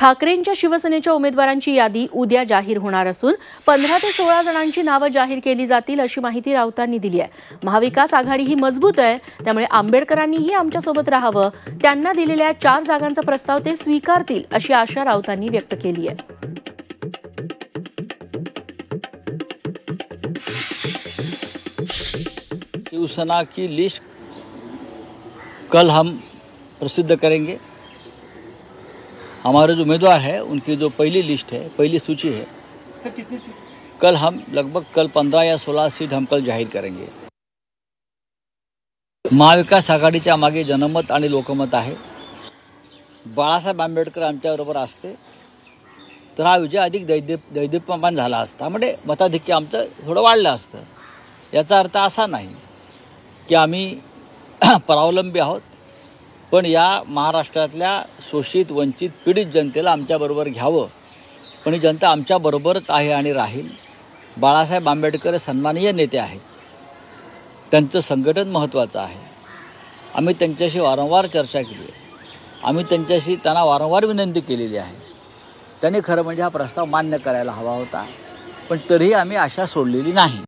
ठाकरेंच्या शिवसेनेच्या उमेदवारांची यादी उद्या जाहीर होणार असून 15 ते 16 जणांची नावं जाहीर केली जातील अशी माहिती राऊतांनी दिली आहे। महाविकास आघाडी ही मजबूत आहे, त्यामुळे आंबेडकरांनीही आमच्यासोबत राहावं, त्यांना दिलेल्या 4 जागांचा प्रस्ताव ते स्वीकारतील अशी आशा राऊतांनी व्यक्त केली आहे। शिवसेना की लिस्ट कल हम प्रसिद्ध करेंगे। हमारे जो उम्मीदवार है उनकी जो पहली लिस्ट है, पहली सूची है, सर कितनी कल हम लगभग 15 या 16 सीट हम कल जाहीर करेंगे। महाविकास आघाडीच्या मागे जनमत आणि लोकमत आहे। बाळासाहेब आंबेडकर आमच्याबरोबर असते तर हा विजय अधिक दैदिप्यमान झाला असता, म्हणजे मताधिक्य आमचं थोडं वाढलं असतं। याचा अर्थ असा नाही की आम्ही परावलंबी आहोत, पण या महाराष्ट्रातल्या शोषित वंचित पीडित जनतेला आमच्याबरोबर घ्यावं, पण ही जनता आमच्याबरोबरच आहे आणि राहील। बाळासाहेब आंबेडकर सन्माननीय नेते आहेत, त्यांचं संघटन महत्त्वाचं आहे। आम्ही त्यांच्याशी वारंवार चर्चा केली आहे, आम्ही त्यांना वारंवार विनंती केलेली आहे। त्यांनी खरं म्हणजे हा प्रस्ताव मान्य करायला हवा होता, पण तरीही आम्ही आशा सोडलेली नाही।